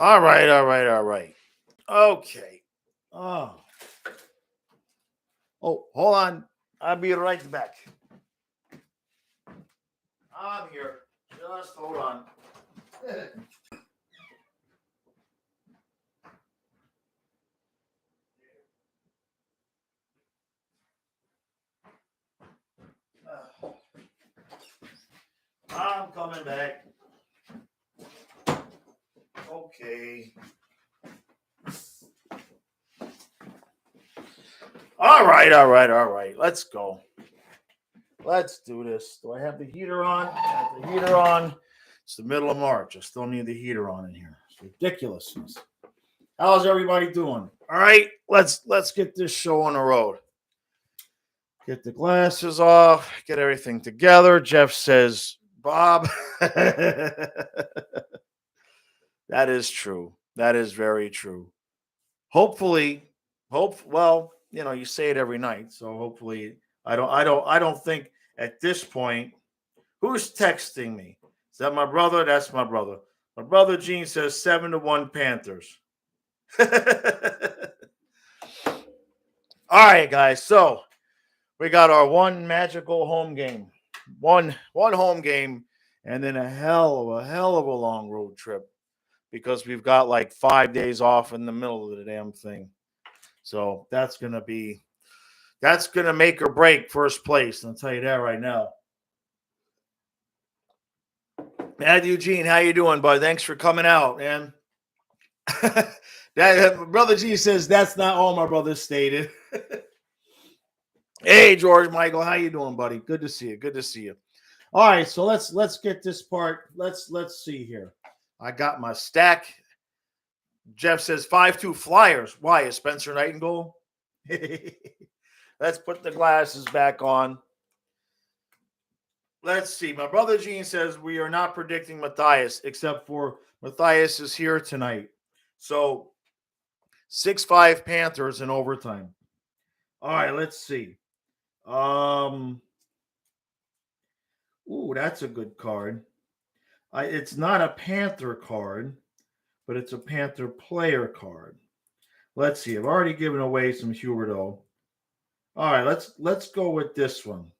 All right, all right, all right. Okay. Oh, hold on. I'll be right back. I'm here. Just hold on. I'm coming back. Okay. All right, all right, all right. Let's go. Let's do this. Do I have the heater on? I have the heater on. It's the middle of March. I still need the heater on in here. It's ridiculousness. How's everybody doing? All right, let's get this show on the road. Get the glasses off. Get everything together. Jeff says, "Bob." That is true. That is very true. Hopefully, well, you say it every night, so hopefully I don't think at this point. Who's texting me? Is that my brother? That's my brother. My brother Gene says 7-1 Panthers. All right, guys. So we got our one magical home game. One home game, and then a hell of a long road trip because we've got like 5 days off in the middle of the damn thing. So that's gonna make or break first place. I'll tell you that right now. Matthew Gene, how you doing, bud? Thanks for coming out, man. Brother G says that's not all my brothers stated. Hey, George Michael, how you doing, buddy? Good to see you. Good to see you. All right, so let's get this part. Let's see here. I got my stack. Jeff says 5-2 Flyers. Why is Spencer Nightingale? Let's put the glasses back on. Let's see. My brother Gene says we are not predicting Matthias, except for Matthias is here tonight. So 6-5 Panthers in overtime. All right, let's see. Ooh, that's a good card. It's not a Panther card, but it's a Panther player card. Let's see. I've already given away some Huberto. All right, let's go with this one.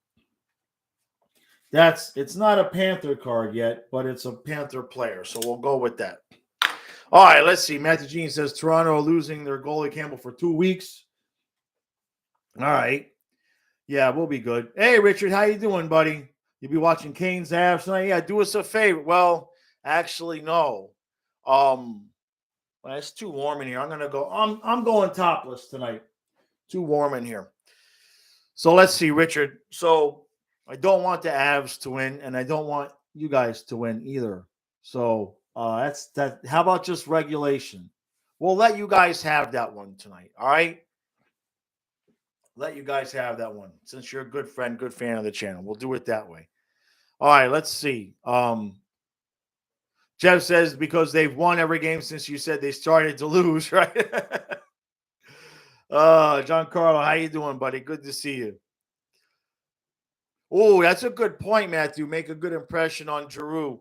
It's not a Panther card yet, but it's a Panther player, so we'll go with that. All right, let's see. Matthew Gene says Toronto are losing their goalie Campbell for 2 weeks. All right. Yeah, we'll be good. Hey, Richard, how you doing, buddy? You be watching Canes Avs tonight? Yeah, do us a favor. Well, actually, no. Well, it's too warm in here. I'm gonna go. I'm going topless tonight. Too warm in here. So let's see, Richard. So I don't want the Avs to win, and I don't want you guys to win either. So that's that. How about just regulation? We'll let you guys have that one tonight. All right. Let you guys have that one since you're a good friend, good fan of the channel. We'll do it that way. All right, let's see. Jeff says because they've won every game since you said they started to lose, right? John Carlo, how you doing, buddy? Good to see you. Oh, that's a good point, Matthew. Make a good impression on Giroux.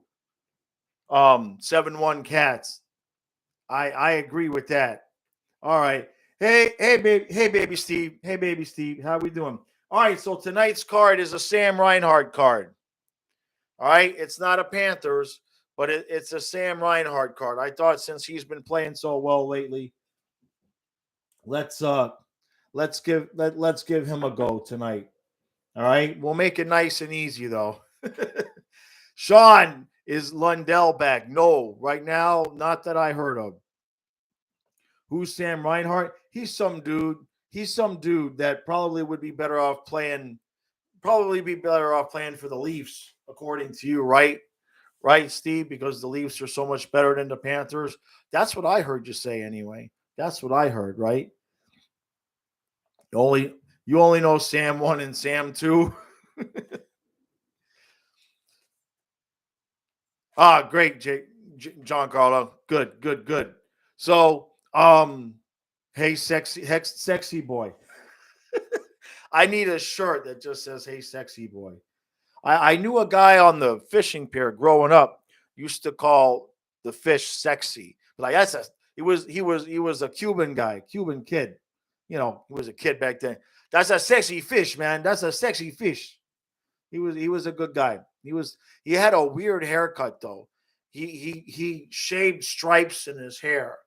7-1 Cats. I agree with that. All right. Hey, baby Steve. Hey, baby Steve. How we doing? All right, so tonight's card is a Sam Reinhart card. All right, it's not a Panthers, but it's a Sam Reinhart card. I thought since he's been playing so well lately, let's give him a go tonight. All right, we'll make it nice and easy though. Sean, is Lundell back? No, right now, not that I heard of. Who's Sam Reinhart? He's some dude. He's some dude that probably would be better off playing. Probably be better off playing for the Leafs, according to you, right? Right, Steve? Because the Leafs are so much better than the Panthers. That's what I heard you say, anyway. That's what I heard, right? You only know Sam 1 and Sam 2. Great, John Carlo. Good. So, hey, sexy boy. I need a shirt that just says, hey, sexy boy. I knew a guy on the fishing pier growing up used to call the fish sexy. Like he was a Cuban guy, Cuban kid. He was a kid back then. That's a sexy fish, man. That's a sexy fish. He was a good guy. He had a weird haircut though. He shaved stripes in his hair,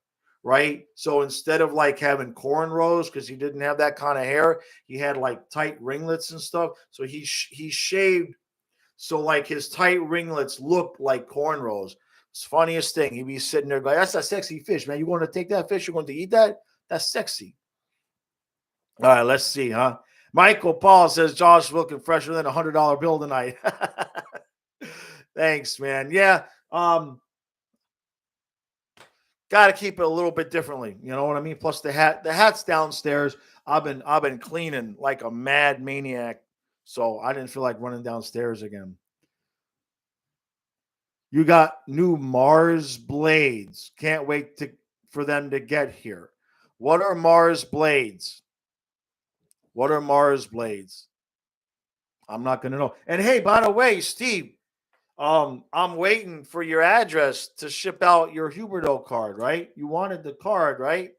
right? So instead of like having cornrows, because he didn't have that kind of hair, he had like tight ringlets and stuff. So he shaved, so like his tight ringlets looked like cornrows. It's the funniest thing. He'd be sitting there going, "That's a sexy fish, man. You want to take that fish? You're going to eat that? That's sexy." All right, let's see, huh? Michael Paul says Josh looking fresher than $100 bill tonight. Thanks, man. Yeah, got to keep it a little bit differently. You know what I mean? Plus the hat's downstairs. I've been cleaning like a mad maniac, so I didn't feel like running downstairs again. You got new Mars blades. Can't wait for them to get here. What are Mars blades? What are Mars blades? I'm not going to know. And hey, by the way, Steve, I'm waiting for your address to ship out your Huberto card, right? You wanted the card, right?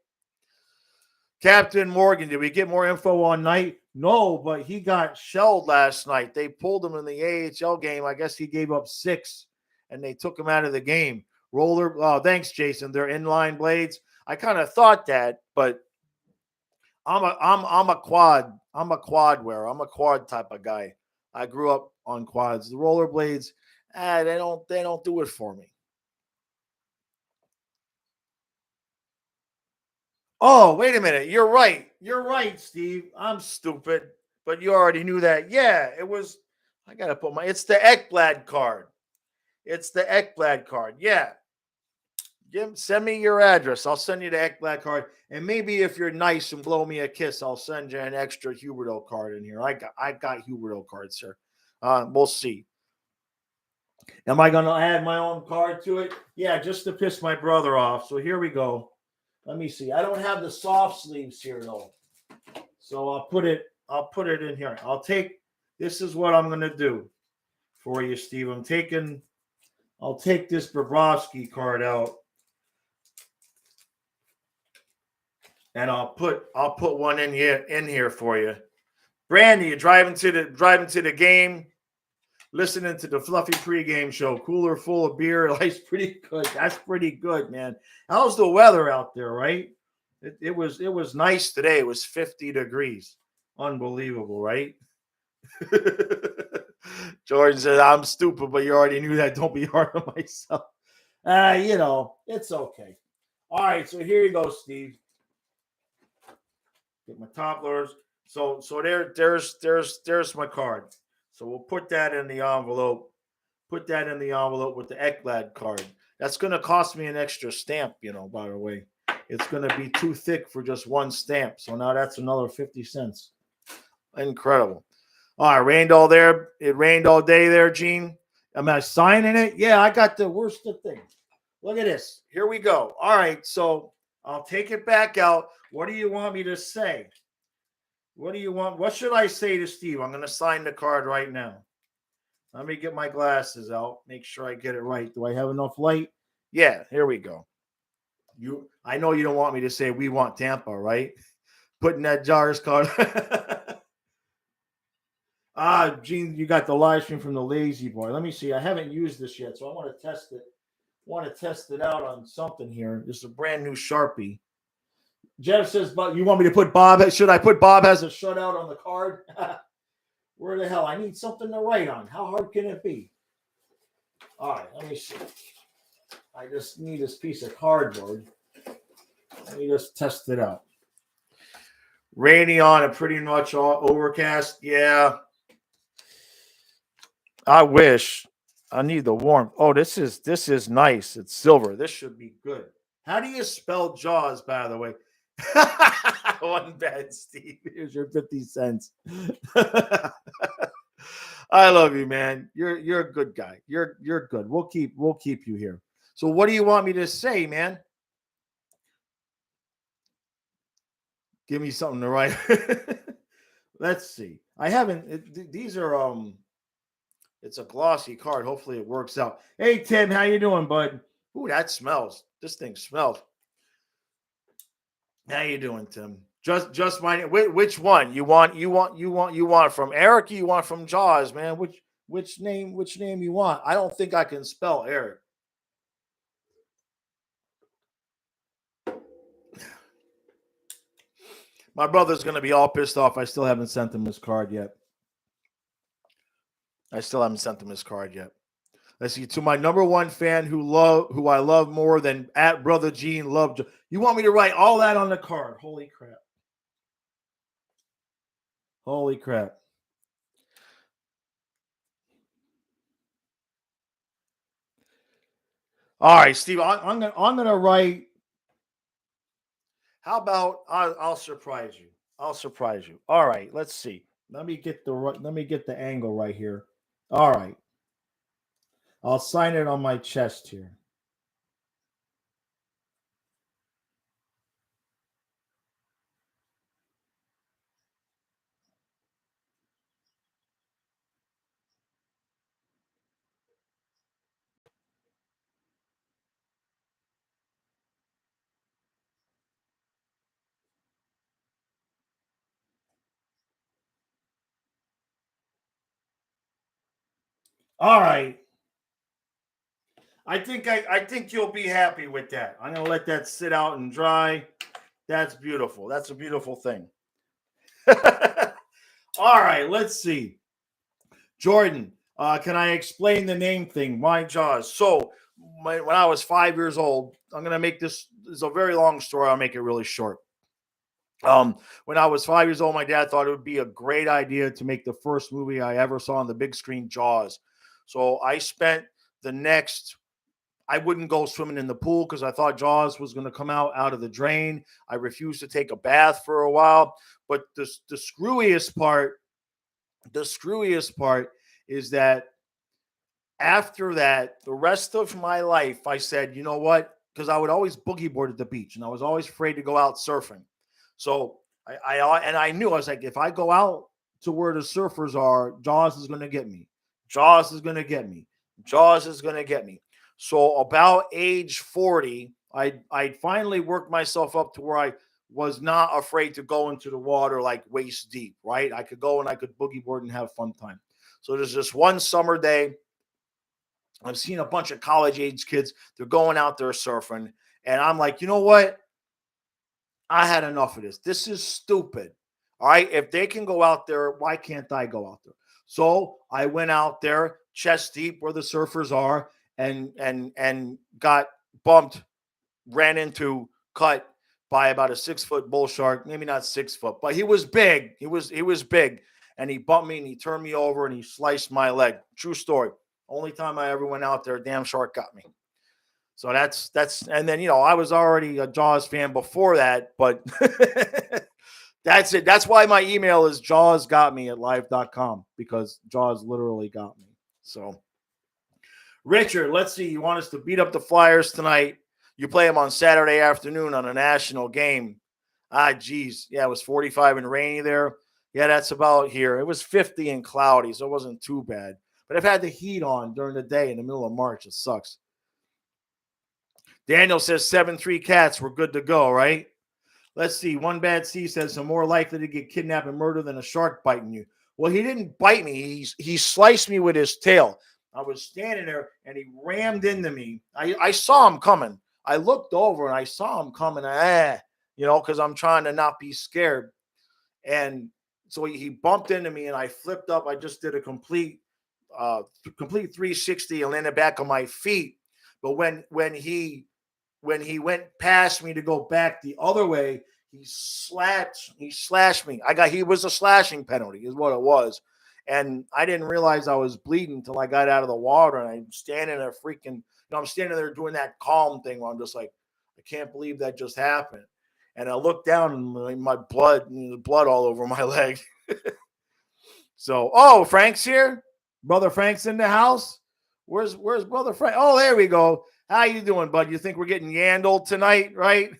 Captain Morgan, did we get more info on Knight? No, but he got shelled last night. They pulled him in the AHL game. I guess he gave up 6, and they took him out of the game. Thanks, Jason. They're inline blades. I kind of thought that, but I'm a quad wearer. I'm a quad type of guy. I grew up on quads. The rollerblades, they don't do it for me. Oh, wait a minute. You're right. You're right, Steve. I'm stupid, but you already knew that. Yeah, it was. I gotta put it's the Ekblad card. It's the Ekblad card. Yeah. Send me your address. I'll send you the Ekblad card. And maybe if you're nice and blow me a kiss, I'll send you an extra Huberto card in here. I got Huberto cards, sir. We'll see. Am I going to add my own card to it? Yeah, just to piss my brother off. So here we go. Let me see. I don't have the soft sleeves here though. So I'll put it in here. This is what I'm going to do for you, Steve. I'll take this Bobrovsky card out. And I'll put one in here for you. Brandy, you're driving to the game, listening to the Fluffy pregame show. Cooler full of beer. Life's pretty good. That's pretty good, man. How's the weather out there, right? It was nice today. It was 50 degrees. Unbelievable, right? Jordan said, I'm stupid, but you already knew that. Don't be hard on myself. It's okay. All right, so here you go, Steve. Get my top loaders. So there's my card. So we'll put that in the envelope. Put that in the envelope with the Ekblad card. That's going to cost me an extra stamp, by the way. It's going to be too thick for just one stamp. So now that's another 50 cents. Incredible. All right, rained all there. It rained all day there, Gene. Am I signing it? Yeah, I got the worst of things. Look at this. Here we go. All right, so I'll take it back out. What do you want me to say? What do you want? What should I say to Steve? I'm going to sign the card right now. Let me get my glasses out. Make sure I get it right. Do I have enough light? Yeah, here we go. I know you don't want me to say we want Tampa, right? Putting that Jars card. Gene, you got the live stream from the Lazy Boy. Let me see. I haven't used this yet, so I want to test it. Out on something here. This is a brand new Sharpie. Jeff says, but you want me to put Bob? Should I put Bob as a shutout on the card? Where the hell? I need something to write on. How hard can it be? All right, let me see. I just need this piece of cardboard. Let me just test it out. Rainy on and pretty much all overcast. Yeah. I wish. I need the warmth. Oh, this is nice. It's silver. This should be good. How do you spell Jaws, by the way? One bad, Steve. Here's your 50 cents. I love you, man. You're a good guy. You're good. We'll keep you here. So what do you want me to say, man? Give me something to write. Let's see. I haven't. These are It's a glossy card. Hopefully it works out. Hey Tim, how you doing, bud? Ooh, that smells. This thing smells. How you doing, Tim? Just my which one you want from Eric? Or you want from Jaws, man? Which name you want? I don't think I can spell Eric. My brother's gonna be all pissed off. I still haven't sent him his card yet. Let's see, to my number one fan who I love more than at Brother Gene loved. You want me to write all that on the card? Holy crap! Holy crap! All right, Steve. I'm gonna write. How about I'll surprise you? I'll surprise you. All right, let's see. Let me get the angle right here. All right. I'll sign it on my chest here. All right. I think you'll be happy with that. I'm gonna let that sit out and dry. That's beautiful. That's a beautiful thing. All right, let's see. Jordan, can I explain the name thing? My Jaws. So when I was 5 years old, I'm gonna make this. It's a very long story. I'll make it really short. When I was 5 years old, my dad thought it would be a great idea to make the first movie I ever saw on the big screen, Jaws. So I spent the next. I wouldn't go swimming in the pool because I thought Jaws was going to come out of the drain. I refused to take a bath for a while. But the screwiest part is that after that, the rest of my life, I said, you know what? Because I would always boogie board at the beach, and I was always afraid to go out surfing. So I knew, I was like, if I go out to where the surfers are, Jaws is going to get me. Jaws is going to get me. Jaws is going to get me. So about age 40, I finally worked myself up to where I was not afraid to go into the water like waist deep, right? I could go and I could boogie board and have fun time. So there's this one summer day. I've seen a bunch of college age kids. They're going out there surfing. And I'm like, you know what? I had enough of this. This is stupid. All right. If they can go out there, why can't I go out there? So I went out there chest deep where the surfers are and got bumped, ran into, cut by about a 6 foot bull shark. Maybe not 6 foot, but he was big. He was big. And he bumped me and he turned me over and he sliced my leg. True story. Only time I ever went out there, a damn shark got me. So that's and then I was already a Jaws fan before that, but that's it. That's why my email is jawsgotme@live.com, because Jaws literally got me. So Richard, let's see. You want us to beat up the Flyers tonight? You play them on Saturday afternoon on a national game. Geez. Yeah, it was 45 and rainy there. Yeah, that's about here. It was 50 and cloudy, so it wasn't too bad. But I've had the heat on during the day in the middle of March. It sucks. Daniel says 7-3 Cats. We're good to go, right? Let's see. One Bad C says, I'm more likely to get kidnapped and murdered than a shark biting you. Well, he didn't bite me. He sliced me with his tail. I was standing there, and he rammed into me. I saw him coming. I looked over, and I saw him coming. Because I'm trying to not be scared. And so he bumped into me, and I flipped up. I just did a complete 360 and landed back on my feet. But when he went past me to go back the other way, he slashed me. He was a slashing penalty is what it was. And I didn't realize I was bleeding until I got out of the water, and I'm standing there I'm standing there doing that calm thing where I'm just like, I can't believe that just happened. And I looked down and my blood all over my leg. So, Frank's here. Brother Frank's in the house. Where's Brother Frank? Oh, there we go. How you doing, bud? You think we're getting yandled tonight, right?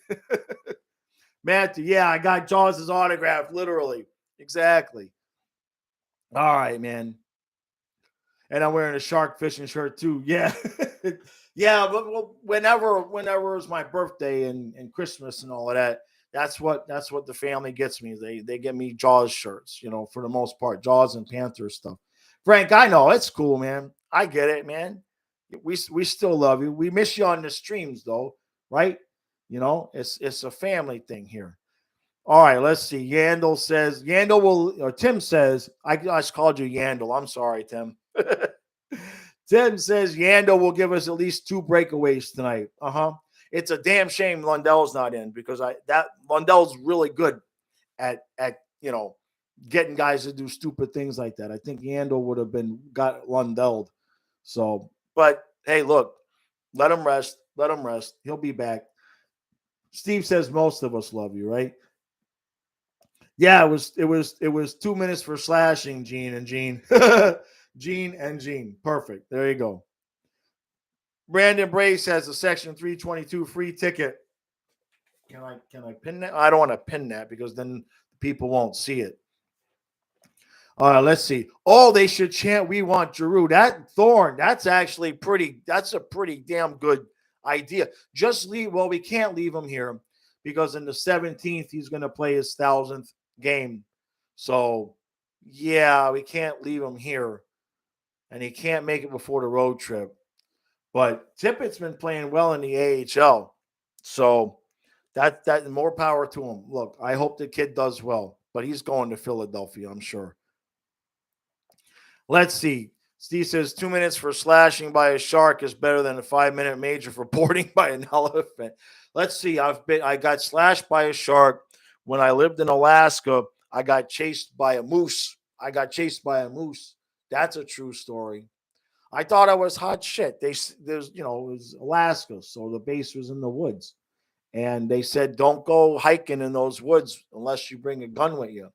Matthew, yeah, I got Jaws' autograph, literally. Exactly. All right, man. And I'm wearing a shark fishing shirt, too. Yeah. Yeah, but whenever is my birthday and Christmas and all of that, that's what the family gets me. They get me Jaws shirts, for the most part, Jaws and Panthers stuff. Frank, I know it's cool, man. I get it, man. We still love you. We miss you on the streams though, right? It's a family thing here. All right, let's see. Tim says, I just called you Yandel. I'm sorry, Tim. Tim says Yandel will give us at least 2 breakaways tonight. It's a damn shame Lundell's not in because Lundell's really good at getting guys to do stupid things like that. I think Yandel would have got Lundelled. So, but hey, look, let him rest. Let him rest. He'll be back. Steve says most of us love you, right? Yeah, it was 2 minutes for slashing, Gene and Gene. Gene and Gene. Perfect. There you go. Brandon Brace has a Section 322 free ticket. Can I pin that? I don't want to pin that because then people won't see it. All right, let's see. Oh, they should chant "We want Giroux." That Thorne, that's actually that's a pretty damn good idea. Just leave. Well, we can't leave him here because in the 17th he's going to play his 1,000th game. So, yeah, we can't leave him here, and he can't make it before the road trip. But Tippett's been playing well in the AHL, so that more power to him. Look, I hope the kid does well, but he's going to Philadelphia, I'm sure. Let's see. Steve says 2 minutes for slashing by a shark is better than a 5-minute major for boarding by an elephant. Let's see. I got slashed by a shark when I lived in Alaska. I got chased by a moose. That's a true story. I thought I was hot shit. It was Alaska, so the base was in the woods. And they said, don't go hiking in those woods unless you bring a gun with you.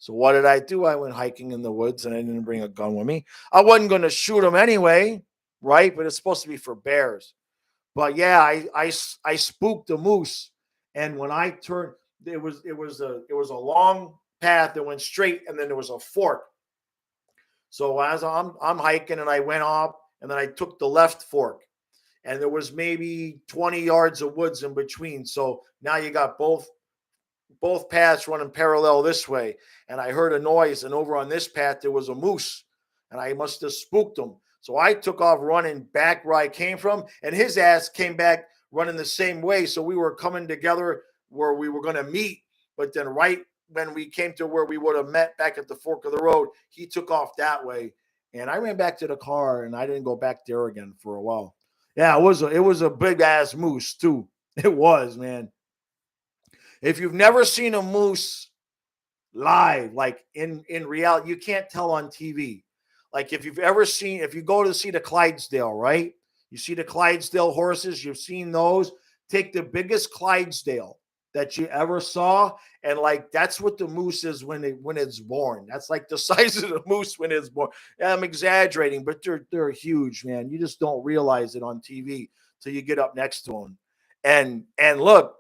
So what did I do? I went hiking in the woods and I didn't bring a gun with me. I wasn't going to shoot them anyway, right? But it's supposed to be for bears. But yeah, I spooked a moose. And when I turned, it was a long path that went straight, and then there was a fork. So as I'm hiking and I went off, and then I took the left fork, and there was maybe 20 yards of woods in between. So now you got both paths running parallel this way. And I heard a noise, and over on this path there was a moose, and I must have spooked him. So I took off running back where I came from, and his ass came back running the same way. So we were coming together where we were going to meet, but then right when we came to where we would have met back at the fork of the road, he took off that way, and I ran back to the car, and I didn't go back there again for a while. Yeah, it was a big ass moose too. It was, man. If you've never seen a moose live, like in reality, you can't tell on TV. Like if you go to see the Clydesdale, right? You see the Clydesdale horses, you've seen those. Take the biggest Clydesdale that you ever saw, and like that's what the moose is when it's born. That's like the size of the moose when it's born. I'm exaggerating, but they're huge, man. You just don't realize it on TV till you get up next to them. And look,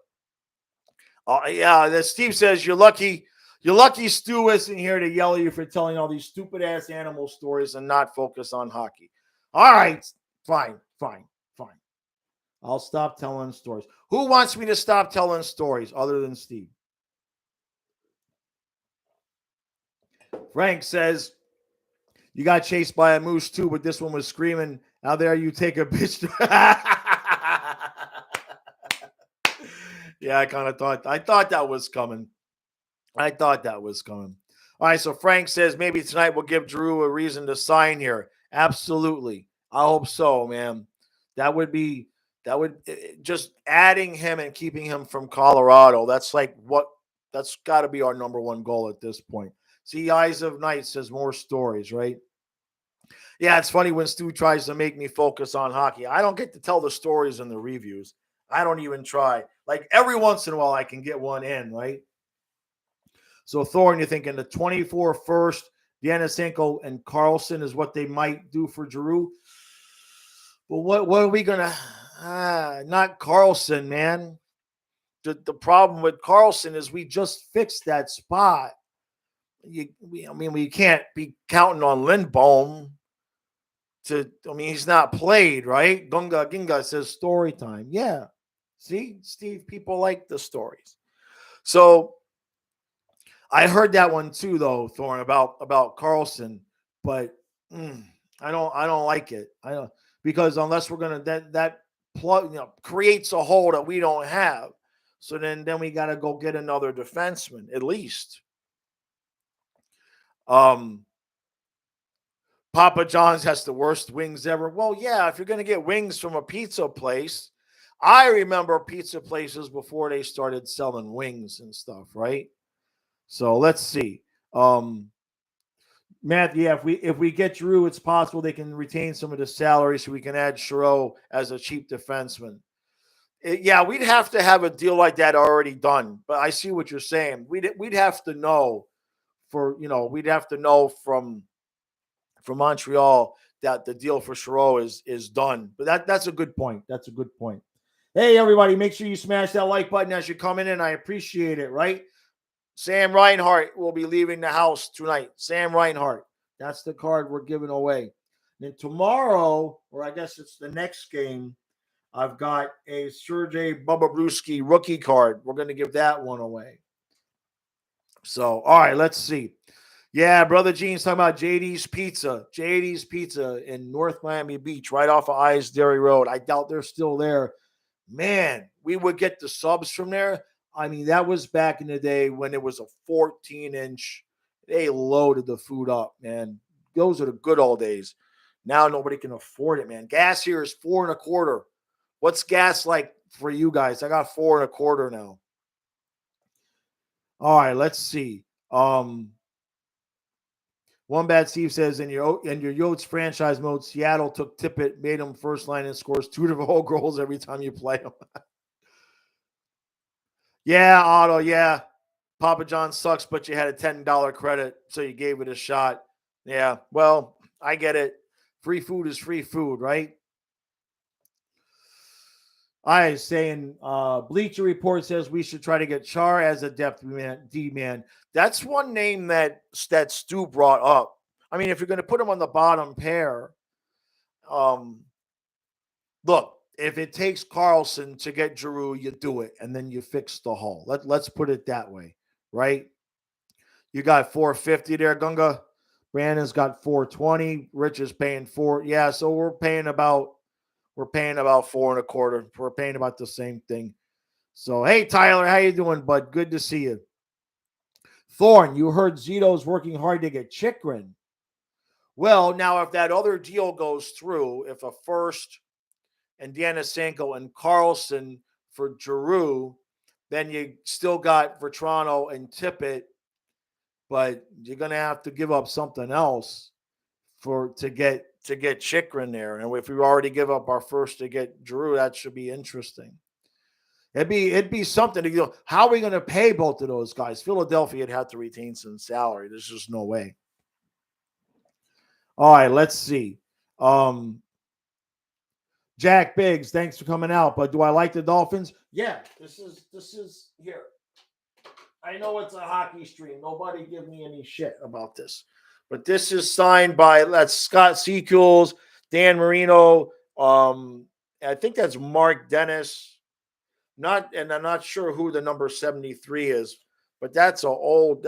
yeah, Steve says you're lucky. You're lucky Stu isn't here to yell at you for telling all these stupid ass animal stories and not focus on hockey. All right, fine. I'll stop telling stories. Who wants me to stop telling stories other than Steve? Frank says, you got chased by a moose too, but this one was screaming, how dare you take a bitch to... Yeah, I thought that was coming. All right, so Frank says maybe tonight we'll give Drew a reason to sign here. Absolutely. I hope so, man. That would just adding him and keeping him from Colorado. That's got to be our number one goal at this point. See, Eyes of Night says more stories, right? Yeah, it's funny when Stu tries to make me focus on hockey. I don't get to tell the stories in the reviews. I don't even try. Like every once in a while I can get one in, right? So Thorne, you're thinking the 24 first, Denisenko and Carlson is what they might do for Giroux. But what are we gonna? Not Carlson, man. The problem with Carlson is we just fixed that spot. We can't be counting on Lindbaum. he's not played, right? Gunga Ginga says story time. Yeah. See, Steve, people like the stories. So I heard that one too, though, Thorne, about Carlson, but I don't like it. I don't, because unless we're gonna that plug creates a hole that we don't have. So then we got to go get another defenseman at least. Papa John's has the worst wings ever. Well, yeah, if you're going to get wings from a pizza place, I remember pizza places before they started selling wings and stuff, right? So let's see. Matt, yeah, if we get Drew, it's possible they can retain some of the salary so we can add Chiro as a cheap defenseman. Yeah, we'd have to have a deal like that already done. But I see what you're saying. We'd have to know we'd have to know from Montreal that the deal for Chiro is done. But that's a good point. That's a good point. Hey, everybody, make sure you smash that like button as you're coming in. I appreciate it, right? Sam Reinhart will be leaving the house tonight. Sam Reinhart. That's the card we're giving away. Then tomorrow, or I guess it's the next game, I've got a Sergei Bobrovsky rookie card. We're going to give that one away. So, all right, let's see. Yeah, Brother Gene's talking about JD's Pizza. JD's Pizza in North Miami Beach, right off of Eyes Dairy Road. I doubt they're still there. Man, we would get the subs from there. I mean, that was back in the day when it was a 14-inch. They loaded the food up, man. Those are the good old days. Now nobody can afford it, man. Gas here is $4.25. What's gas like for you guys? I got $4.25 now. All right, let's see. One Bad Steve says in your Yotes franchise mode, Seattle took Tippett, made him first line and scores 2 to the whole goals every time you play him. Yeah, Otto, yeah. Papa John sucks, but you had a $10 credit, so you gave it a shot. Yeah, well, I get it. Free food is free food, right? I was saying Bleacher Report says we should try to get Char as a depth D-man. That's one name that Stu brought up. I mean, if you're going to put him on the bottom pair, look, if it takes Carlson to get Giroux, you do it, and then you fix the hole. Let's put it that way, right? You got $450 there, Gunga. Brandon's got $420. Rich is paying $4. Yeah, so we're paying about $4.25. We're paying about the same thing. So, hey, Tyler, how you doing, bud? Good to see you. Thorne, you heard Zito's working hard to get Chychrun. Well, now if that other deal goes through, if a first and Danisenko and Carlson for Giroux, then you still got Vetrano and Tippett, but you're going to have to give up something else to get Chychrun there. And if we already give up our first to get Giroux, that should be interesting. It'd be something to how are we going to pay both of those guys? Philadelphia would have to retain some salary. There's just no way. All right, let's see. Jack Biggs, thanks for coming out. But do I like the Dolphins? Yeah, this is here. I know it's a hockey stream. Nobody give me any shit about this. But this is signed by that's Scott Secules, Dan Marino. I think that's Mark Dennis. I'm not sure who the number 73 is, but that's an old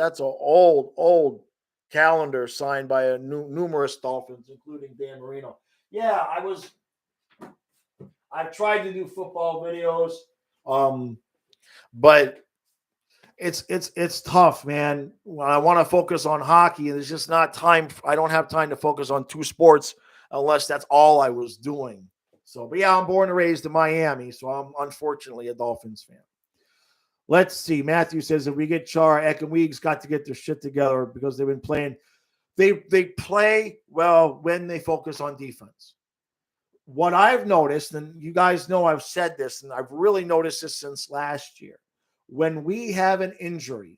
calendar signed by numerous Dolphins, including Dan Marino. Yeah, I've tried to do football videos, but it's tough, man. When I want to focus on hockey, there's just not time. I don't have time to focus on two sports unless that's all I was doing. So, but yeah, I'm born and raised in Miami, so I'm unfortunately a Dolphins fan. Let's see. Matthew says if we get Char, Eck and Weeks got to get their shit together because they've been playing. They play well when they focus on defense. What I've noticed, and you guys know I've said this, and I've really noticed this since last year. When we have an injury,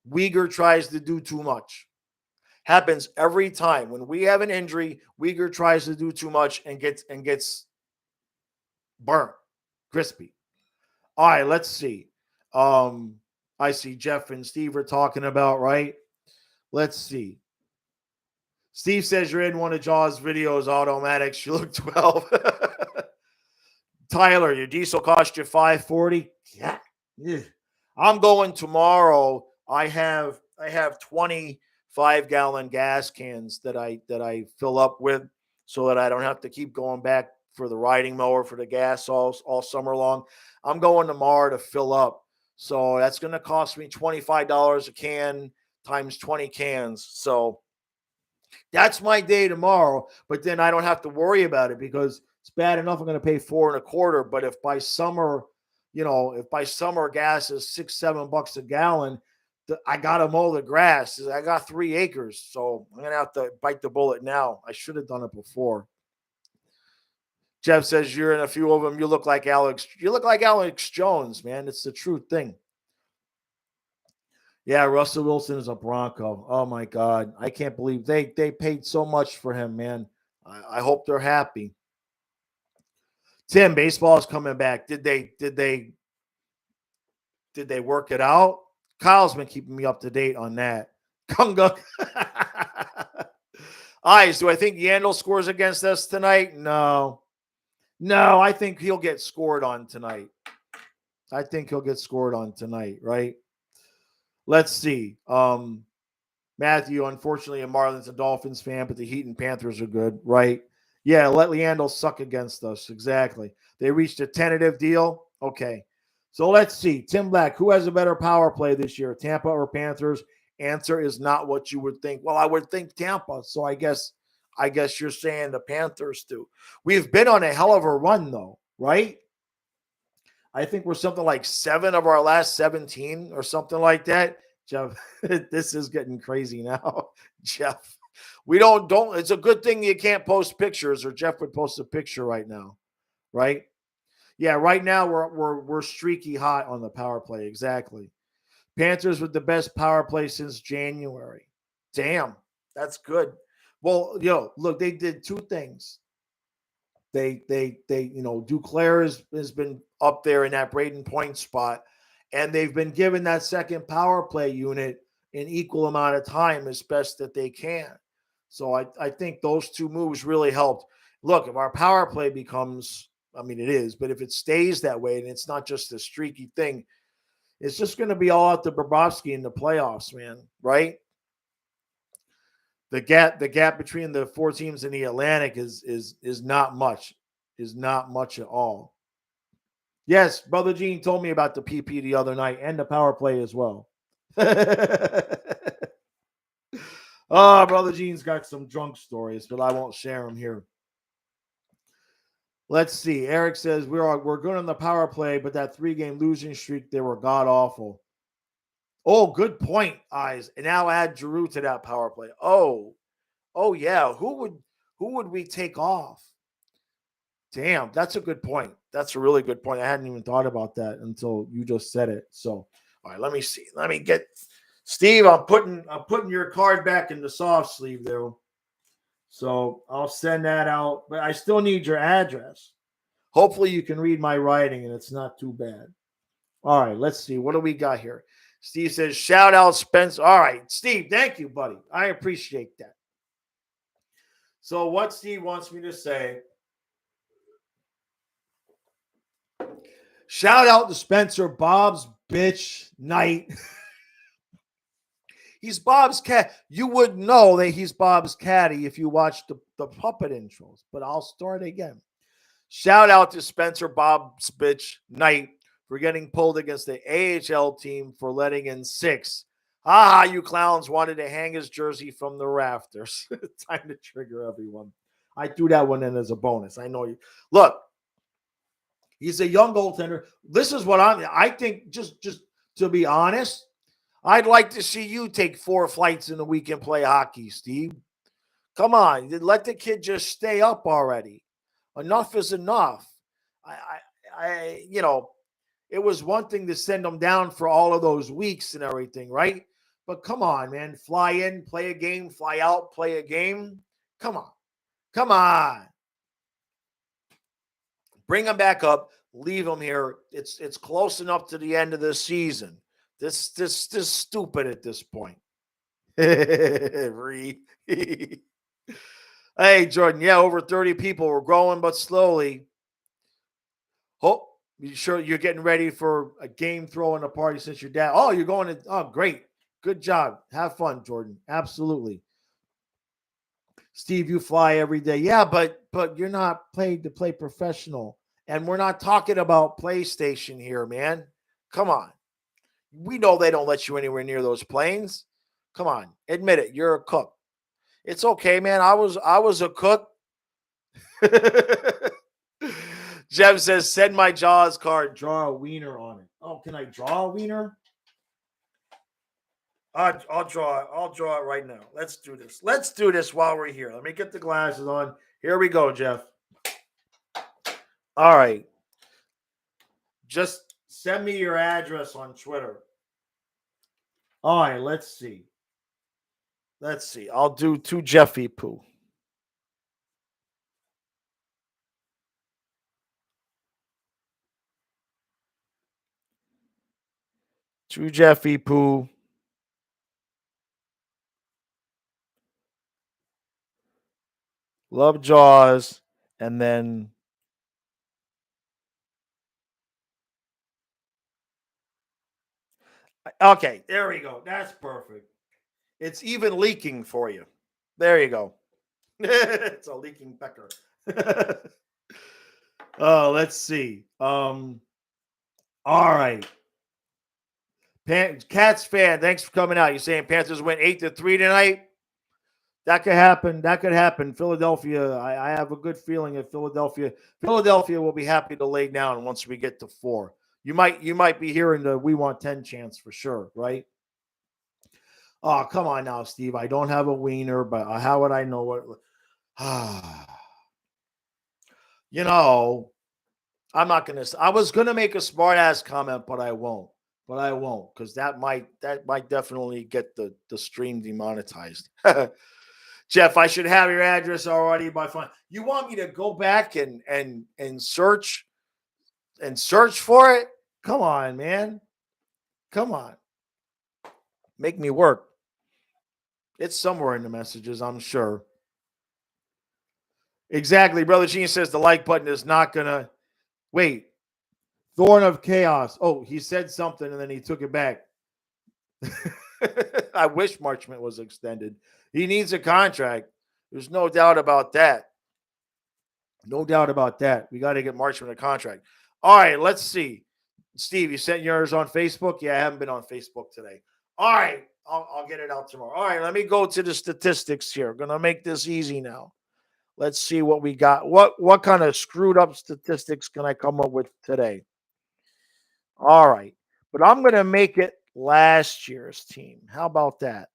Uyghur tries to do too much. Happens every time. When we have an injury, Uyghur tries to do too much and gets burnt, crispy. All right, let's see. I see Jeff and Steve are talking about, right? Let's see. Steve says you're in one of Jaws' videos, automatics. You look 12. Tyler, your diesel cost you $5.40. Yeah. I'm going tomorrow. I have 25-gallon gas cans that I fill up with so that I don't have to keep going back for the riding mower for the gas all summer long. I'm going tomorrow to fill up. So that's going to cost me $25 a can times 20 cans. So that's my day tomorrow, but then I don't have to worry about it because it's bad enough I'm going to pay $4.25. But if by summer, if by summer gas is $6-7 a gallon, I got to mow the grass. I got 3 acres, so I'm going to have to bite the bullet now. I should have done it before. Jeff says you're in a few of them. You look like Alex. You look like Alex Jones, man. It's the true thing. Yeah, Russell Wilson is a Bronco. Oh my God, I can't believe they paid so much for him, man. I hope they're happy. Tim, baseball is coming back. Did they work it out? Kyle's been keeping me up to date on that. Kunga. Eyes, do I think Yandel scores against us tonight? No, I think he'll get scored on tonight. Right? Let's see. Matthew, unfortunately, a Marlins and Dolphins fan, but the Heat and Panthers are good, right? Yeah, let Leandro suck against us. Exactly. They reached a tentative deal. Okay. So let's see. Tim Black, who has a better power play this year, Tampa or Panthers? Answer is not what you would think. Well, I would think Tampa. So I guess you're saying the Panthers do. We've been on a hell of a run, though, right? I think we're something like 7 of our last 17 or something like that. Jeff, this is getting crazy now. Jeff, we don't, it's a good thing you can't post pictures or Jeff would post a picture right now. Right? Yeah, right now we're streaky hot on the power play. Exactly. Panthers with the best power play since January. Damn, that's good. Well, look, they did 2 things. They Duclair has been up there in that Braden Point spot, and they've been given that second power play unit an equal amount of time as best that they can. So I think those 2 moves really helped. Look, if our power play becomes, it is, but if it stays that way and it's not just a streaky thing, it's just going to be all out to Bobrovsky in the playoffs, man, right? The gap between the 4 teams in the Atlantic is not much. Is not much at all. Yes, Brother Gene told me about the PP the other night and the power play as well. Brother Gene's got some drunk stories, but I won't share them here. Let's see. Eric says we're good on the power play, but that 3-game losing streak, they were god awful. Oh, good point, Eyes. And now add Giroux to that power play. Oh yeah. Who would we take off? Damn, that's a good point. That's a really good point. I hadn't even thought about that until you just said it. So, all right, let me see. Let me get Steve. I'm putting your card back in the soft sleeve there. So I'll send that out, but I still need your address. Hopefully you can read my writing and it's not too bad. All right, let's see. What do we got here? Steve says, shout out Spence. All right, Steve, thank you, buddy. I appreciate that. So what Steve wants me to say, shout out to Spencer, Bob's bitch night. He's Bob's cat. You would know that he's Bob's caddy if you watched the puppet intros, but I'll start again. Shout out to Spencer, Bob's bitch night for getting pulled against the AHL team for letting in 6. You clowns wanted to hang his jersey from the rafters. Time to trigger everyone. I threw that one in as a bonus. I know you. Look, he's a young goaltender. This is what I think, just to be honest, I'd like to see you take 4 flights in a week and play hockey, Steve. Come on. Let the kid just stay up already. Enough is enough. It was one thing to send him down for all of those weeks and everything, right? But come on, man. Fly in, play a game, fly out, play a game. Come on. Bring him back up. Leave him here. It's close enough to the end of the season. This stupid at this point. Hey, Jordan. Yeah, over 30 people. We're growing, but slowly. Oh, you sure you're getting ready for a game throwing a party since your dad? Oh, you're going to. Oh, great. Good job. Have fun, Jordan. Absolutely. Steve, you fly every day. Yeah, but you're not paid to play professional. And we're not talking about PlayStation here, man. Come on. We know they don't let you anywhere near those planes. Come on. Admit it. You're a cook. It's okay, man. I was a cook. Jeff says, send my Jaws card, draw a wiener on it. Oh, can I draw a wiener? I'll draw it. I'll draw it right now. Let's do this. Let's do this while we're here. Let me get the glasses on. Here we go, Jeff. All right. Just send me your address on Twitter. All right, let's see. Let's see. I'll do to Jeffy Poo. To Jeffy Poo. Love Jaws. And then okay, there we go. That's perfect. It's even leaking for you. There you go. It's a leaking pecker. Oh, let's see. All right. Cats fan, thanks for coming out. You're saying Panthers win 8-3 tonight? That could happen. That could happen. Philadelphia, I have a good feeling that Philadelphia will be happy to lay down once we get to 4. You might be hearing the we want 10 chants for sure, right? Oh, come on now, Steve. I don't have a wiener, but how would I know what? You know, I'm not gonna. I was gonna make a smart ass comment, but I won't. Because that might definitely get the stream demonetized. Jeff, I should have your address already by phone. You want me to go back and search for it? Come on, man. Come on. Make me work. It's somewhere in the messages, I'm sure. Exactly. Brother Gene says the like button is not gonna wait. Thorn of Chaos. Oh, he said something and then he took it back. I wish Marchment was extended. He needs a contract. There's no doubt about that. No doubt about that. We got to get Marchment a contract. All right, let's see. Steve, you sent yours on Facebook? Yeah, I haven't been on Facebook today. All right, I'll get it out tomorrow. All right, let me go to the statistics here. Going to make this easy now. Let's see what we got. What kind of screwed up statistics can I come up with today? All right, but I'm going to make it last year's team. How about that?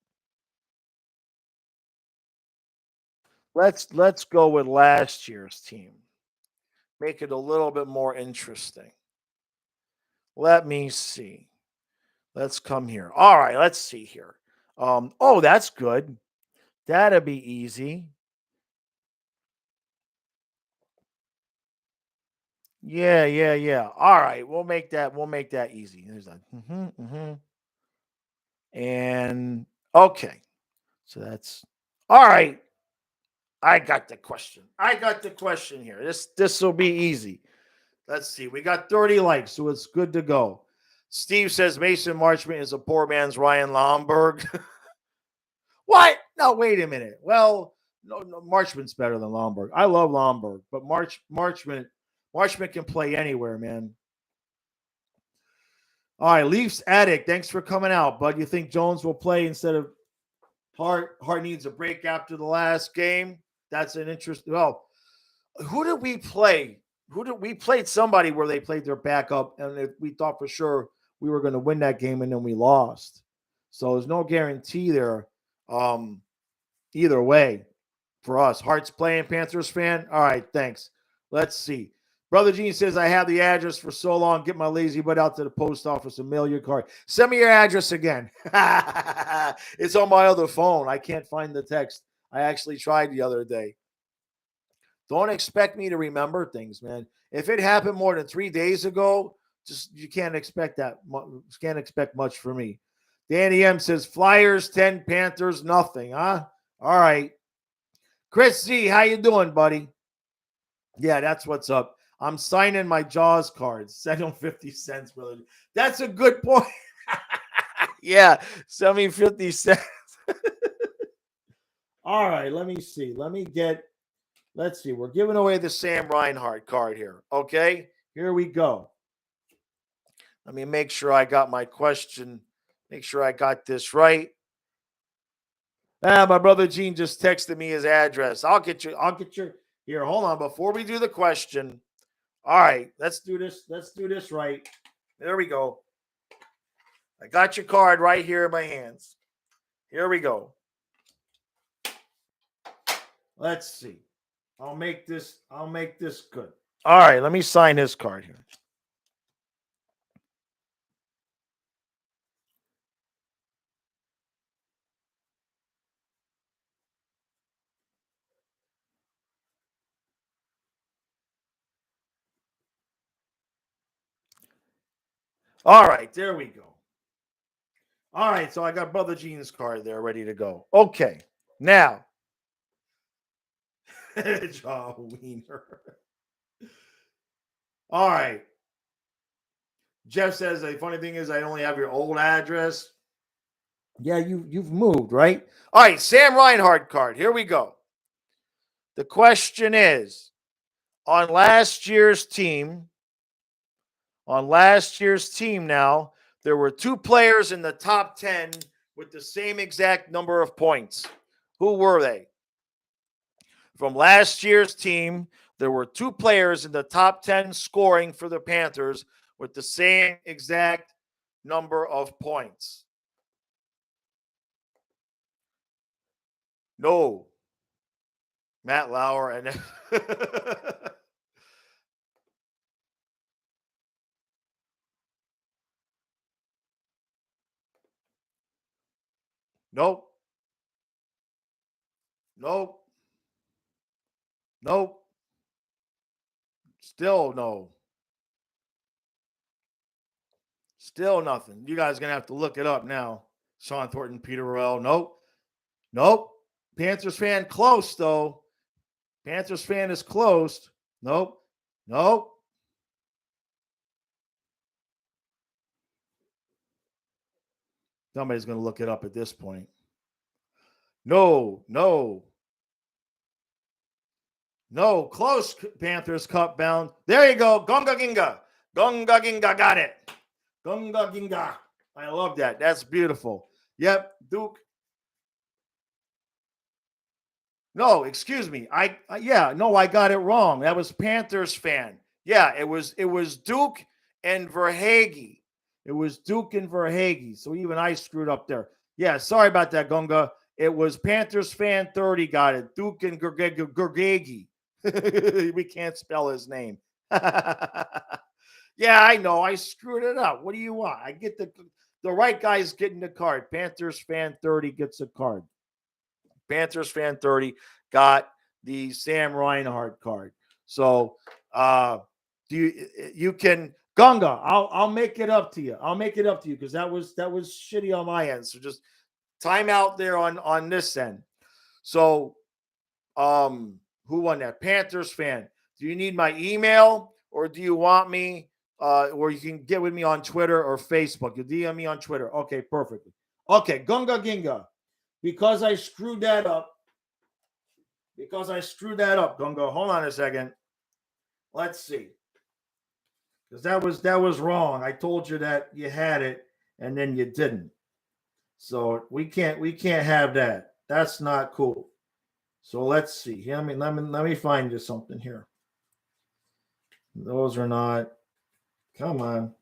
Let's go with last year's team. Make it a little bit more interesting. Let me see. Let's come here. All right, let's see here. Oh, that's good. That'll be easy. Yeah. All right, we'll make that easy. There's that. And okay. So that's all right. I got the question here. This will be easy. Let's see. We got 30 likes, so it's good to go. Steve says Mason Marchment is a poor man's Ryan Lomberg. What? No, wait a minute. Well, no, Marchment's better than Lomberg. I love Lomberg, but Marchment can play anywhere, man. All right, Leafs Addict, thanks for coming out, bud. You think Jones will play instead of Hart? Hart needs a break after the last game. That's an interest. Well, who did we play? We played somebody where they played their backup, and we thought for sure we were going to win that game, and then we lost. So there's no guarantee there. Either way for us. Hart's playing, Panthers fan. All right, thanks. Let's see. Brother Gene says, I have the address for so long. Get my lazy butt out to the post office and mail your card. Send me your address again. It's on my other phone. I can't find the text. I actually tried the other day. Don't expect me to remember things, man. If it happened more than 3 days ago, just you can't expect that. Can't expect much from me. Danny M says, Flyers 10, Panthers nothing, huh? All right. Chris Z, how you doing, buddy? Yeah, that's what's up. I'm signing my Jaws cards. Send them 50 cents, brother. That's a good point. Yeah, send me 50 cents. All right, let me see. Let's see. We're giving away the Sam Reinhart card here. Okay, here we go. Let me make sure I got my question. Make sure I got this right. My brother Gene just texted me his address. I'll get your here. Hold on. Before we do the question. All right, let's do this. Let's do this right. There we go. I got your card right here in my hands. Here we go. Let's see. I'll make this good. All right, let me sign his card here. All right, there we go. All right, so I got Brother Gene's card there ready to go. Okay, now. John Wiener. All right. Jeff says the funny thing is I only have your old address. Yeah, you've moved, right? All right, Sam Reinhart card. Here we go. The question is, on last year's team now, there were two players in the top 10 with the same exact number of points. Who were they? From last year's team, there were two players in the top 10 scoring for the Panthers with the same exact number of points. No. Matt Lauer and Nope. Nope. Nope. Still no. Still nothing. You guys are going to have to look it up now. Sean Thornton, Peter Rowell. Nope. Nope. Panthers fan close, though. Panthers fan is close. Nope. Nope. Somebody's going to look it up at this point. No. Close, Panthers Cup bound. There you go. Gonga Ginga. Gonga Ginga. Got it. Gonga Ginga. I love that. That's beautiful. Yep. Duke. No, excuse me. I got it wrong. That was Panthers fan. Yeah, it was Duke and Verhaeghe. It was Duke and Verhaeghe. So even I screwed up there. Yeah, sorry about that, Gunga. It was Panthers fan 30 got it. Duke and Verhaeghe. We can't spell his name. Yeah, I know. I screwed it up. What do you want? I get the right guy's getting the card. Panthers fan 30 gets a card. Panthers fan 30 got the Sam Reinhart card. So you can Gunga, I'll make it up to you. I'll make it up to you because that was shitty on my end. So just time out there on this end. So who won that? Panthers fan. Do you need my email or do you want me or you can get with me on Twitter or Facebook? You DM me on Twitter. Okay, perfectly. Okay, Gunga Ginga. Because I screwed that up, Gunga. Hold on a second. Let's see. Because that was wrong. I told you that you had it and then you didn't. So we can't have that. That's not cool. So let's see. Let me find you something here. Those are not. Come on.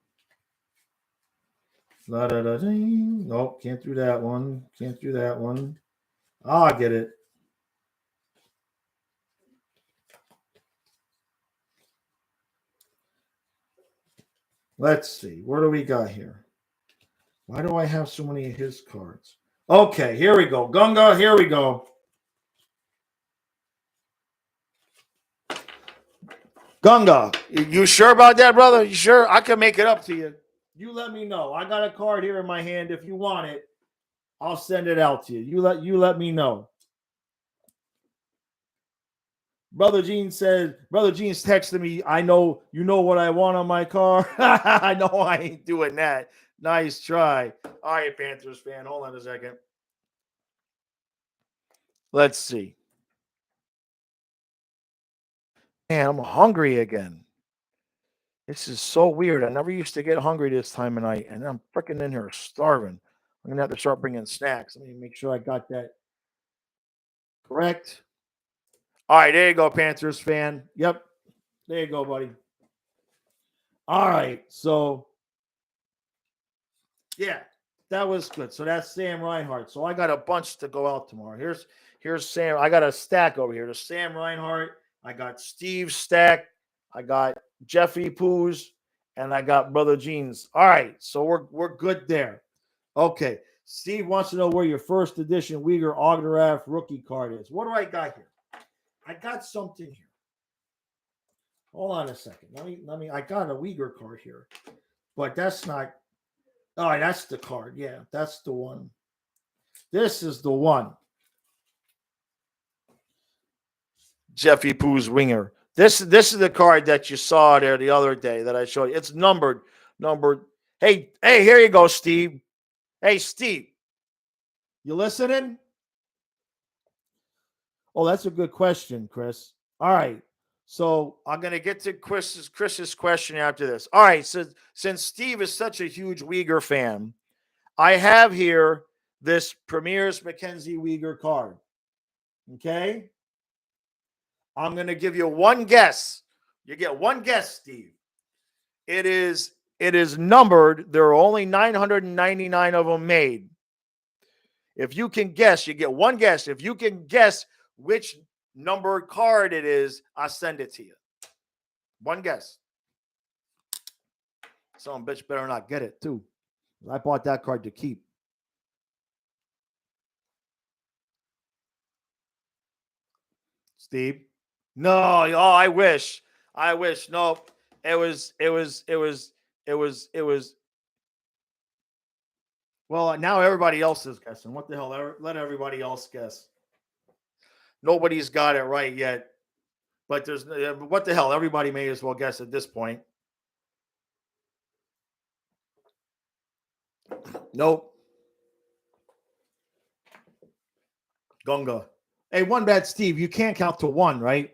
Nope, can't do that one. Can't do that one. Oh, I get it. Let's see. What do we got here? Why do I have so many of his cards? Okay, here we go. Gunga, here we go. Gunga, you sure about that, brother? You sure? I can make it up to you. You let me know. I got a card here in my hand. If you want it, I'll send it out to you. You let me know. Brother Gene's texting me, I know you know what I want on my car. I know I ain't doing that. Nice try. All right, Panthers fan. Hold on a second. Let's see. Man, I'm hungry again. This is so weird. I never used to get hungry this time of night, and I'm freaking in here starving. I'm gonna have to start bringing snacks. Let me make sure I got that correct. All right, there you go, Panthers fan. Yep, there you go, buddy. All right, so yeah, that was good. So that's Sam Reinhart. So I got a bunch to go out tomorrow. Here's Sam. I got a stack over here. There's Sam Reinhart. I got Steve stack. I got Jeffy Poos, and I got Brother Jeans. All right, so we're good there. Okay, Steve wants to know where your first edition Uyghur autograph rookie card is. What do I got here? I got something here. Hold on a second. Let me. I got a Uyghur card here, but that's not. All right, that's the card. Yeah, that's the one. This is the one. Jeffy Poo's winger. This is the card that you saw there the other day that I showed you. It's numbered. Hey, here you go, Steve. Hey, Steve. You listening? Oh, that's a good question, Chris. All right. So I'm gonna get to Chris's question after this. All right. So since Steve is such a huge Uyghur fan, I have here this Premier's Mackenzie Uyghur card. Okay. I'm gonna give you one guess. You get one guess, Steve. It is numbered. There are only 999 of them made. If you can guess, you get one guess. If you can guess which numbered card it is, I'll send it to you. One guess. Some bitch better not get it, too. I bought that card to keep. Steve? No. Oh, I wish. No. It was. Well, now everybody else is guessing. What the hell? Let everybody else guess. Nobody's got it right yet. But there's what the hell? Everybody may as well guess at this point. Nope. Gunga. Hey, one bad Steve. You can't count to one, right?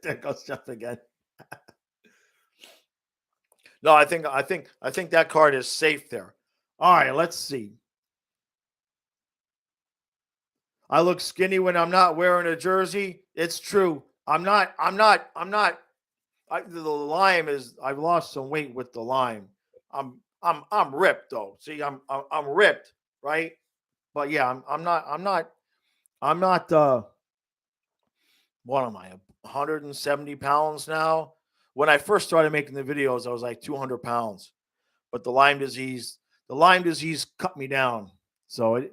There goes Jeff again. No, I think that card is safe there. All right, let's see. I look skinny when I'm not wearing a jersey. It's true. I'm not. The lime is. I've lost some weight with the lime. I'm ripped though. See, I'm ripped, right? But yeah, I'm not. What am I? 170 pounds now. When I first started making the videos, I was like 200 pounds. But the Lyme disease cut me down. So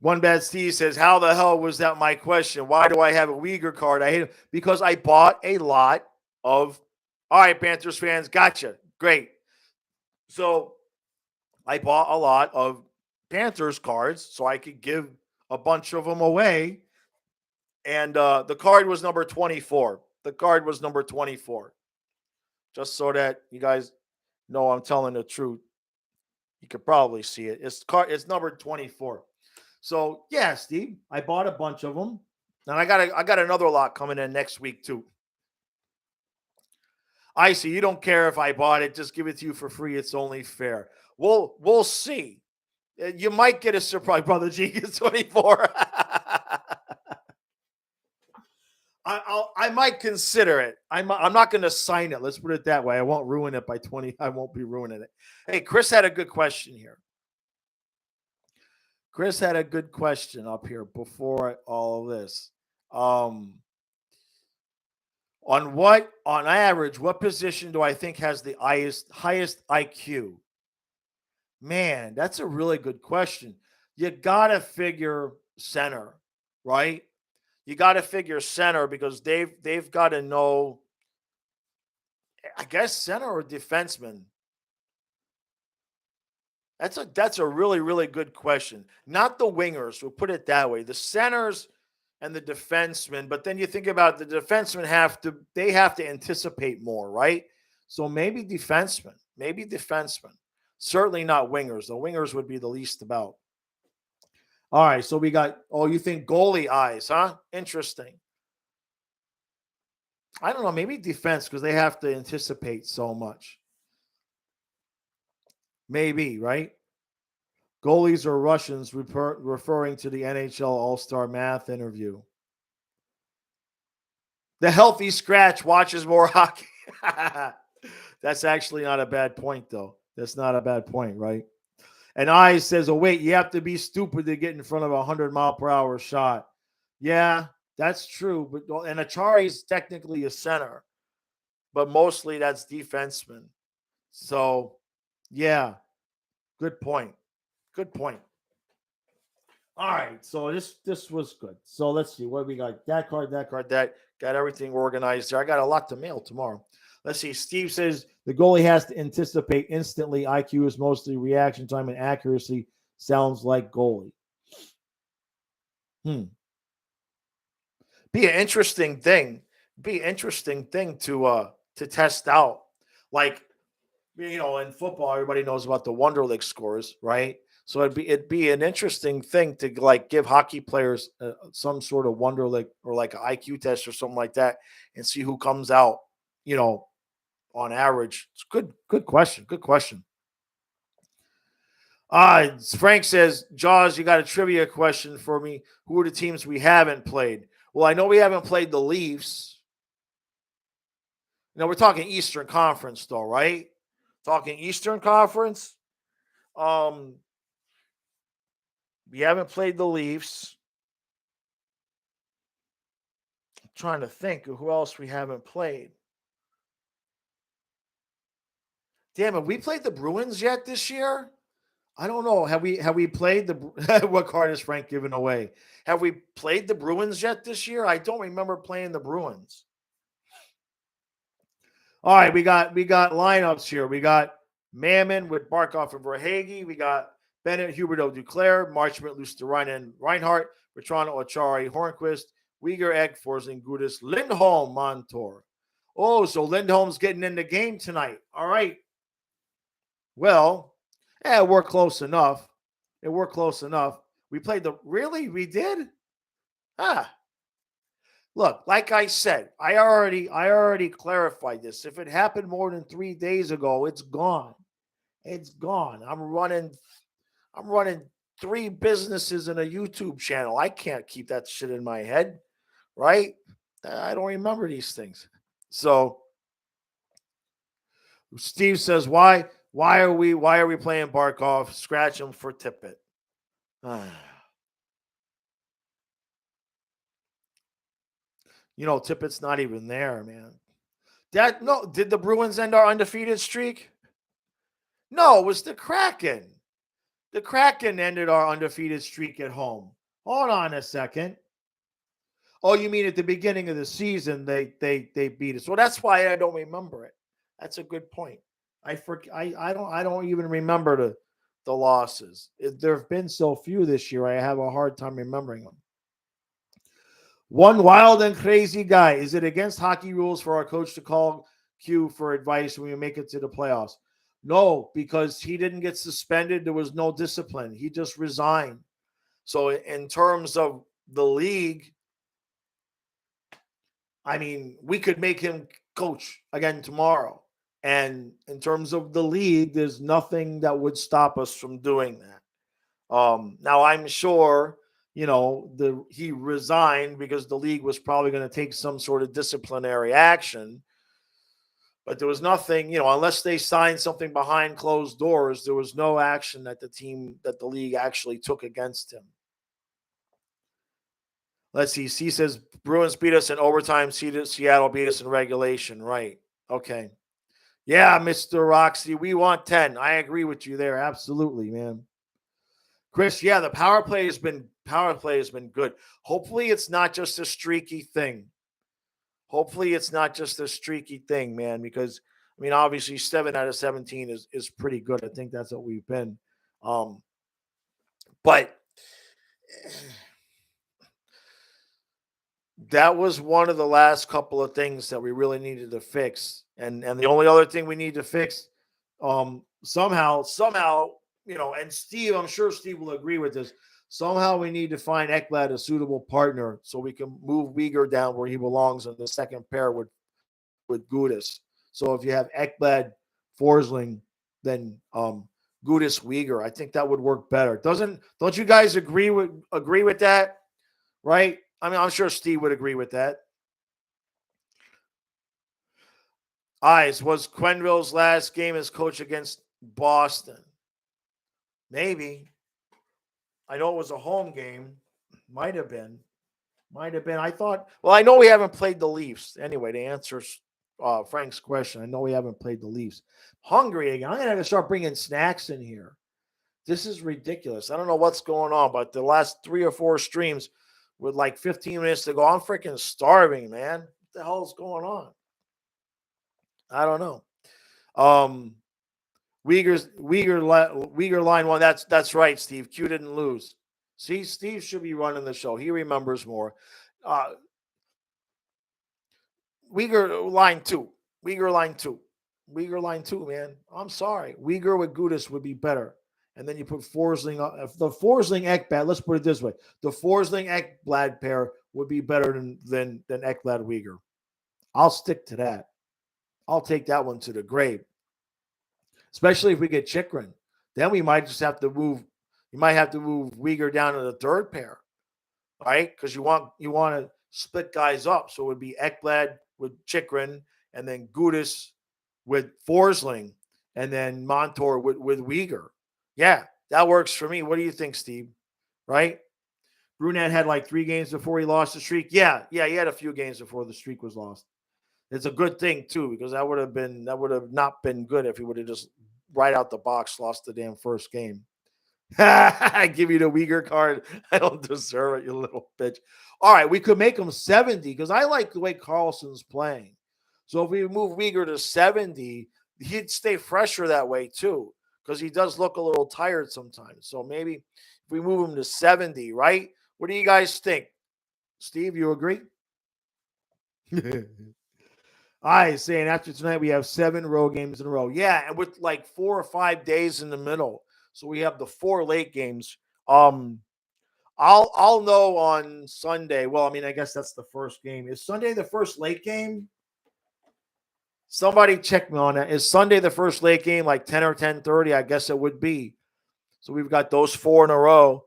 One Bad Steve says, how the hell was that my question? Why do I have a Uyghur card? I hate it because I bought a lot of. All right, Panthers fans, gotcha. Great. So I bought a lot of Panthers cards so I could give a bunch of them away. And the card was number 24. The card was number 24. Just so that you guys know I'm telling the truth. You could probably see it. It's number 24. So yeah, Steve, I bought a bunch of them, and I got another lot coming in next week too. I see. You don't care if I bought it; just give it to you for free. It's only fair. We'll see. You might get a surprise, brother G. It's 24. I might consider it. I'm not going to sign it. Let's put it that way. I won't ruin it by 20. I won't be ruining it. Hey, Chris had a good question here. Chris had a good question up here before all of this. On average, what position do I think has the highest IQ? Man, that's a really good question. You got to figure center, right? You got to figure center because they've got to know, I guess, center or defenseman. That's a really, really good question. Not the wingers, we'll put it that way. The centers and the defensemen, but then you think about the defensemen have to anticipate more, right? So maybe defensemen, maybe defensemen. Certainly not wingers. The wingers would be the least about. All right, so we got, you think goalie eyes, huh? Interesting. I don't know, maybe defense because they have to anticipate so much. Maybe, right? Goalies are Russians, referring to the NHL All-Star math interview. The healthy scratch watches more hockey. That's actually not a bad point, though. That's not a bad point, right? And I says, wait, you have to be stupid to get in front of a 100-mile-per-hour shot. Yeah, that's true. And Achari is technically a center, but mostly that's defenseman. So, yeah, good point. Good point. All right, so this was good. So let's see what we got. That card, that. Got everything organized there. I got a lot to mail tomorrow. Let's see. Steve says the goalie has to anticipate instantly. IQ is mostly reaction time, and accuracy sounds like goalie. Be an interesting thing. To test out. Like, in football, everybody knows about the Wonderlic scores, right? So it'd be an interesting thing to like give hockey players some sort of Wonderlic or like an IQ test or something like that, and see who comes out, on average. It's good question. Good question. Frank says, Jaws, you got a trivia question for me. Who are the teams we haven't played? Well, I know we haven't played the Leafs. We're talking Eastern Conference, though, right? Talking Eastern Conference. We haven't played the Leafs. I'm trying to think of who else we haven't played. Damn, have we played the Bruins yet this year? I don't know. Have we played the what card is Frank giving away? Have we played the Bruins yet this year? I don't remember playing the Bruins. All right, we got lineups here. We got Mammon with Barkov and Verhage. We got Bennett, Huberdeau, Duclair, Marchment, Lusterine, Reinhardt, Petrano, Achari, Hornquist, Uyghur, Egg, Forsling, Gudis, Lindholm, Montour. Oh, so Lindholm's getting in the game tonight. All right. Well, we're close enough. We played really? We did? Look, like I said, I already clarified this. If it happened more than 3 days ago, it's gone. It's gone. I'm running 3 businesses and a YouTube channel. I can't keep that shit in my head, right? I don't remember these things. So Steve says, why are we playing Barkov? Scratch him for Tippett. Tippett's not even there, man. Did the Bruins end our undefeated streak? No, it was the Kraken. The Kraken ended our undefeated streak at home. Hold on a second. Oh, you mean at the beginning of the season they beat us? Well, that's why I don't remember it. That's a good point. I don't even remember the losses. There have been so few this year. I have a hard time remembering them. One wild and crazy guy. Is it against hockey rules for our coach to call Q for advice when we make it to the playoffs? No, because he didn't get suspended. There was no discipline. He just resigned. So in terms of the league, I mean, we could make him coach again tomorrow. And in terms of the league, there's nothing that would stop us from doing that. Now, I'm sure, he resigned because the league was probably going to take some sort of disciplinary action. But there was nothing, unless they signed something behind closed doors, there was no action that the league actually took against him. Let's see. C says Bruins beat us in overtime. Seattle beat us in regulation. Right. Okay. Yeah, Mr. Roxy, we want 10. I agree with you there. Absolutely, man. Chris, yeah, the power play has been good. Hopefully it's not just a streaky thing. Man, because, I mean, obviously 7 out of 17 is pretty good. I think that's what we've been. But that was one of the last couple of things that we really needed to fix. And the only other thing we need to fix, somehow, and Steve, I'm sure Steve will agree with this. Somehow we need to find Ekblad a suitable partner so we can move Uyghur down where he belongs in the second pair with Gudis. So if you have Ekblad, Forsling, then Gudis, Uyghur, I think that would work better. Don't you guys agree with that? Right? I mean, I'm sure Steve would agree with that. Eyes, was Quenneville's last game as coach against Boston? Maybe. I know it was a home game. Might have been. I thought, well, I know we haven't played the Leafs. Anyway, to answer Frank's question, I know we haven't played the Leafs. Hungry again. I'm going to have to start bringing snacks in here. This is ridiculous. I don't know what's going on, but the last 3 or 4 streams with like 15 minutes to go, I'm freaking starving, man. What the hell is going on? I don't know. Uyghur line one. That's right, Steve. Q didn't lose. See, Steve should be running the show. He remembers more. Uyghur line two. Uyghur line two, man. I'm sorry. Uyghur with Gudis would be better. And then you put Forsling. If the Forsling Ekblad, let's put it this way: the Forsling Ekblad pair would be better than Ekblad Uyghur. I'll stick to that. I'll take that one to the grave. Especially if we get Chikrin. Then we might just have to move. You might have to move Uyghur down to the third pair, right? Because you want to split guys up. So it would be Ekblad with Chikrin, and then Gudis with Forsling, and then Montour with Uyghur. Yeah, that works for me. What do you think, Steve? Right? Brunette had like 3 games before he lost the streak. Yeah, he had a few games before the streak was lost. It's a good thing too, because that would have not been good if he would have just right out the box lost the damn first game. I give you the Uyghur card. I don't deserve it, you little bitch. All right, we could make him 70 because I like the way Carlson's playing. So if we move Uyghur to 70, he'd stay fresher that way too, because he does look a little tired sometimes. So maybe if we move him to 70, right? What do you guys think? Steve, you agree? I saying after tonight we have 7 road games in a row. Yeah, and with like 4 or 5 days in the middle. So we have the 4 late games. I'll know on Sunday. Well, I mean, I guess that's the first game. Is Sunday the first late game? Somebody check me on that. Is Sunday the first late game, like 10 or 10:30? I guess it would be. So we've got those 4 in a row.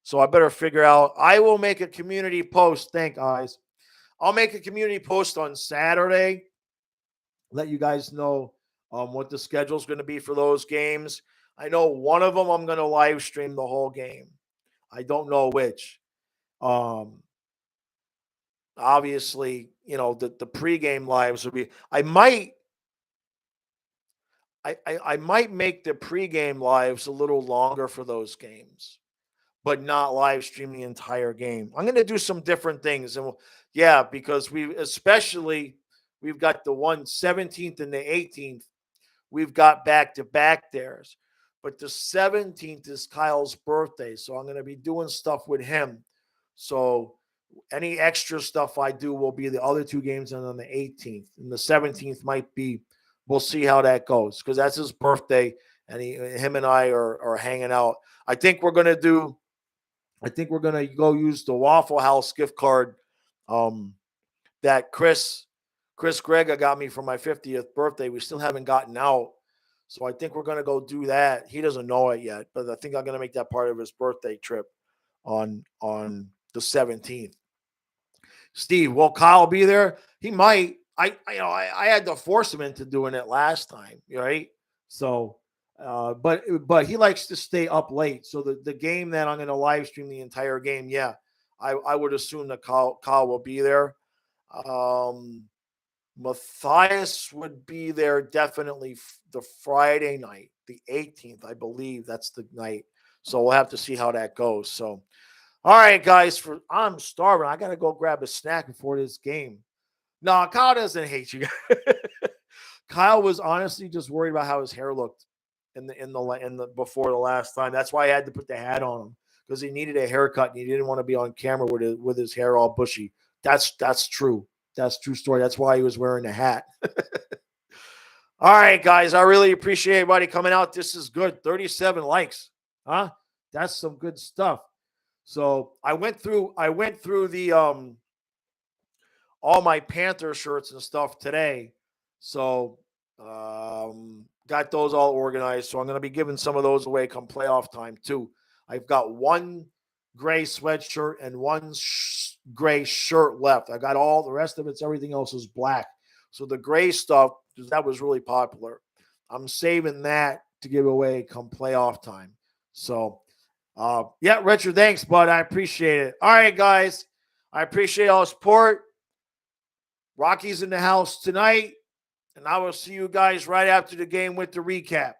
So I better figure out. I will make a community post. Thank guys. I'll make a community post on Saturday. Let you guys know what the schedule is going to be for those games. I know one of them I'm going to live stream the whole game. I don't know which. Obviously, the pregame lives will be. I might make the pregame lives a little longer for those games, but not live stream the entire game. I'm going to do some different things, and because we've got the 17th and the 18th. We've got back-to-back theirs. But the 17th is Kyle's birthday, so I'm going to be doing stuff with him. So any extra stuff I do will be the other 2 games and on the 18th. And the 17th might be, we'll see how that goes, because that's his birthday, and him and I are hanging out. I think we're going to go use the Waffle House gift card that Chris Grega got me for my 50th birthday. We still haven't gotten out. So I think we're going to go do that. He doesn't know it yet, but I think I'm going to make that part of his birthday trip on the 17th. Steve, will Kyle be there? He might. I had to force him into doing it last time, right? So, but he likes to stay up late. So the game that I'm going to live stream the entire game, I would assume that Kyle will be there. Matthias would be there definitely the Friday night, the 18th, I believe that's the night. So we'll have to see how that goes. So, all right, guys, I'm starving. I got to go grab a snack before this game. No, Kyle doesn't hate you. Kyle was honestly just worried about how his hair looked. in the before the last time. That's why I had to put the hat on him, because he needed a haircut and he didn't want to be on camera with his hair all bushy. That's true. That's true story. That's why he was wearing the hat. All right, guys. I really appreciate everybody coming out. This is good. 37 likes. Huh? That's some good stuff. So I went through the all my Panther shirts and stuff today. So got those all organized. So I'm going to be giving some of those away come playoff time too. I've got one gray sweatshirt and one gray shirt left. I got all the rest of it's everything else is black. So the gray stuff, that was really popular. I'm saving that to give away come playoff time. So yeah, Richard, thanks, bud. I appreciate it. All right, guys. I appreciate all the support. Rocky's in the house tonight, and I will see you guys right after the game with the recap.